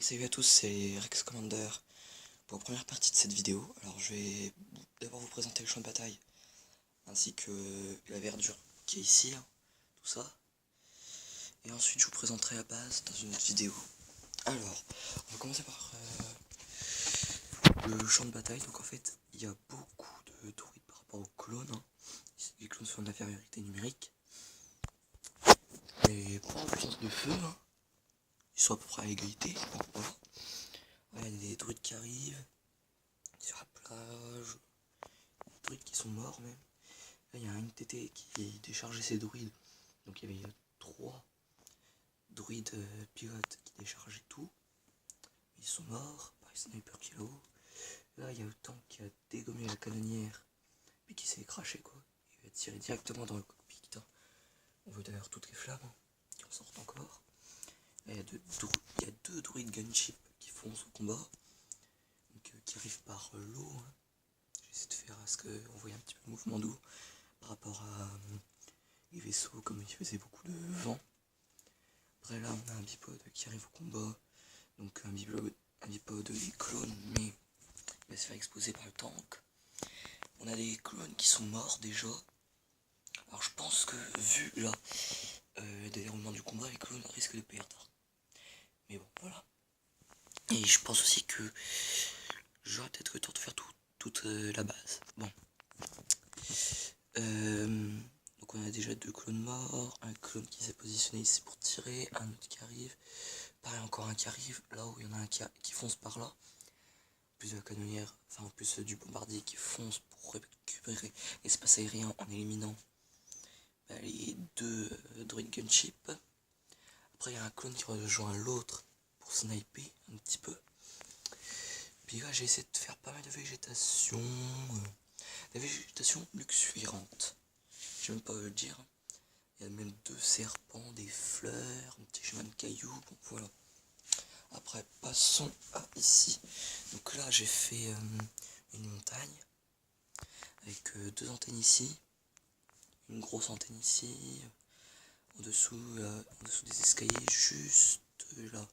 Salut à tous, c'est Rex Commander pour la première partie de cette vidéo. Alors je vais d'abord vous présenter le champ de bataille ainsi que la verdure qui est ici, tout ça. Et ensuite je vous présenterai la base dans une autre vidéo. Alors, on va commencer par le champ de bataille. Donc en fait, il y a beaucoup de druides par rapport aux clones. Les clones sont de l'infériorité numérique. Mais pas en puissance de feu, ils sont à peu près à égalité. Donc voilà. Il y a des druides qui arrivent sur la plage, des druides qui sont morts même. Là il y a une TT qui déchargeait ses druides, donc il y avait 3 druides pilotes qui déchargeaient tout. Ils sont morts par les sniper kilo. Là il y a le tank qui a dégommé la canonnière, puis qui s'est craché quoi. Il a tiré directement dans le cockpit. On voit d'ailleurs toutes les flammes qui en sortent encore. Là, il y a deux druides gunship qui font ce combat, donc, qui arrivent par l'eau. J'essaie de faire à ce qu'on voit un petit peu le mouvement d'eau par rapport à les vaisseaux, comme il faisait beaucoup de vent. Après là on a un bipode qui arrive au combat, donc un bipode des clones, mais il va se faire exploser par le tank. On a des clones qui sont morts déjà. Alors je pense que vu là le déroulement du combat, les clones risquent de perdre. Mais bon voilà. Et je pense aussi que j'aurai peut-être le temps de faire toute la base. Bon. Donc on a déjà 2 clones morts, un clone qui s'est positionné ici pour tirer, un autre qui arrive, pareil encore un qui arrive, là où il y en a un qui fonce par là, en plus de la canonnière, enfin en plus du bombardier qui fonce pour récupérer l'espace aérien en éliminant les 2 droid gunship. Après il y a un clone qui rejoint l'autre pour sniper un petit peu. Puis là j'ai essayé de faire pas mal de végétation, la végétation luxuriante. Je sais même pas le dire. Il y a même 2 serpents, des fleurs, un petit chemin de cailloux, bon voilà. Après passons à ici. Donc là j'ai fait une montagne avec 2 antennes ici, une grosse antenne ici, en dessous des escaliers juste là,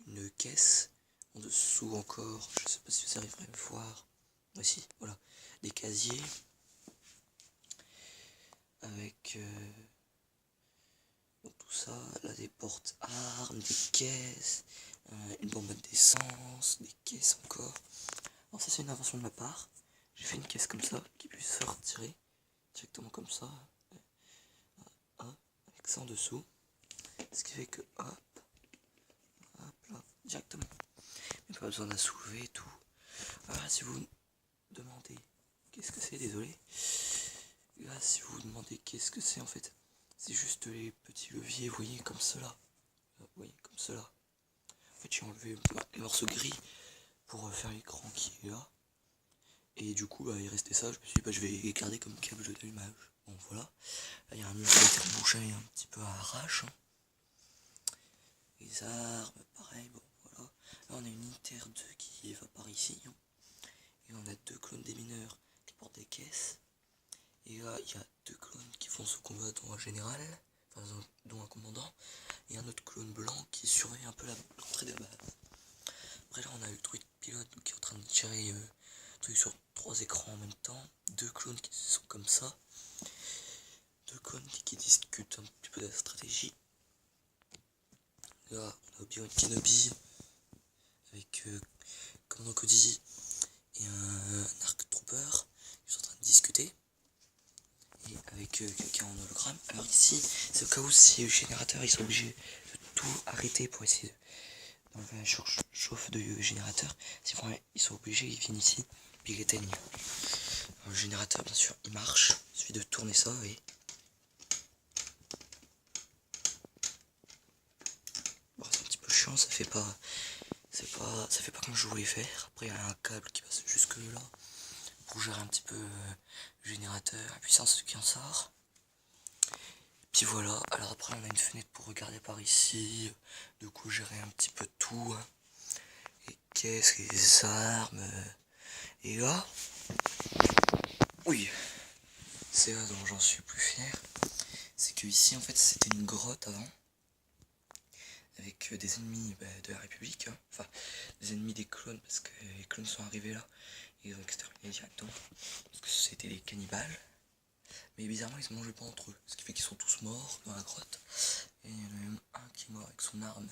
une caisse, en dessous encore, je sais pas si vous arriverez à le voir, voici, voilà, des casiers avec donc tout ça, là des portes armes, des caisses, une bombe d'essence, des caisses encore. Alors ça c'est une invention de ma part, j'ai fait une caisse comme ça, qui puisse se retirer directement comme ça, avec ça en dessous, ce qui fait que hop là, directement, il n'y a pas besoin de la soulever et tout. Voilà, si vous demandez qu'est-ce que c'est, désolé, là si vous vous demandez qu'est-ce que c'est en fait, c'est juste les petits leviers, vous voyez, comme cela. Vous voyez, comme cela. En fait, j'ai enlevé les morceaux gris pour faire l'écran qui est là. Et du coup, il restait ça. Je me suis dit, je vais les garder comme câble d'allumage. Bon, voilà. Là, il y a un mur qui a été rebouché un petit peu à arrache. Les armes, pareil. Bon, voilà. Là, on a une Inter 2 qui va par ici. Et on a 2 clones des mineurs qui portent des caisses. Et là, il y a 2 clones qui font ce combat dont un général, enfin, dont un commandant, et un autre clone blanc qui surveille un peu l'entrée de la base. Après là, on a le druide pilote qui est en train de tirer truc sur 3 écrans en même temps, 2 clones qui sont comme ça, 2 clones qui discutent un petit peu de la stratégie. Là, on a Obi-Wan Kenobi avec Commandant Cody et un Arc Trooper qui sont en train de discuter. Et avec quelqu'un en hologramme. Alors ici, c'est au cas où si le générateur ils sont obligés de tout arrêter pour essayer d'enlever la chauffe de générateur. Si ils sont obligés, ils viennent ici, puis ils éteignent. Alors, le générateur bien sûr il marche, il suffit de tourner ça et bon, c'est un petit peu chiant, ça fait pas comme je voulais faire. Après il y a un câble qui passe jusque là pour gérer un petit peu le générateur, la puissance qui en sort. Puis voilà, alors après on a une fenêtre pour regarder par ici, de coup gérer un petit peu tout, les caisses, les armes, et là, oui, c'est là dont j'en suis plus fier, c'est que ici en fait c'était une grotte avant, avec des ennemis de la République, mis des clones parce que les clones sont arrivés là. Et ils ont exterminé directement. Parce que c'était des cannibales. Mais bizarrement ils se mangeaient pas entre eux. Ce qui fait qu'ils sont tous morts dans la grotte. Et il y en a même un qui est mort avec son arme.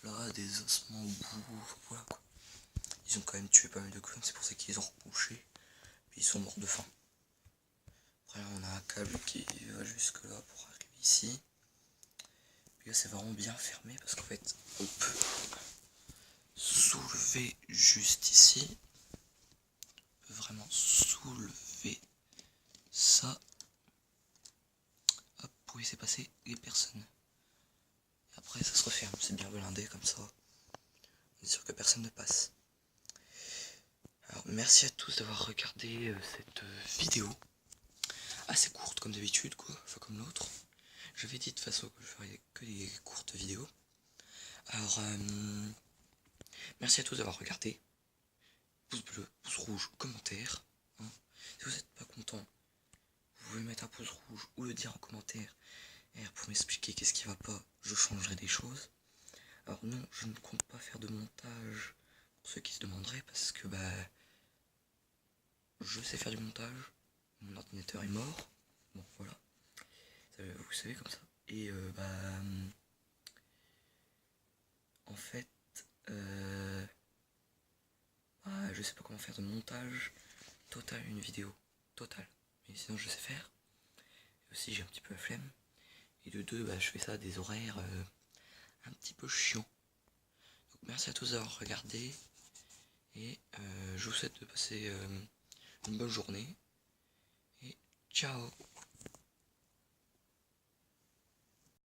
Là, des ossements au bout. Voilà quoi. Ils ont quand même tué pas mal de clones. C'est pour ça qu'ils ont rebouché. Puis ils sont morts de faim. Après là, on a un câble qui va jusque là pour arriver ici. Puis là c'est vraiment bien fermé parce qu'en fait on peut soulever juste ici. On peut vraiment soulever ça. Hop, pour laisser passer les personnes. Et après ça se referme, c'est bien blindé comme ça. On est sûr que personne ne passe. Alors merci à tous d'avoir regardé cette vidéo. Assez courte comme d'habitude quoi, enfin comme l'autre. J'avais dit de toute façon que je ferais que des courtes vidéos. Alors merci à tous d'avoir regardé. Pouce bleu, pouce rouge, commentaire. Hein. Si vous n'êtes pas content, vous pouvez mettre un pouce rouge ou le dire en commentaire. Et pour m'expliquer qu'est-ce qui va pas, je changerai des choses. Alors non, je ne compte pas faire de montage pour ceux qui se demanderaient parce que je sais faire du montage. Mon ordinateur est mort. Bon voilà. Vous savez comme ça. Et en fait je sais pas comment faire de montage total une vidéo. Total. Mais sinon je sais faire. Et aussi j'ai un petit peu la flemme. Et de deux, je fais ça à des horaires un petit peu chiants. Donc merci à tous d'avoir regardé. Et je vous souhaite de passer une bonne journée. Et ciao.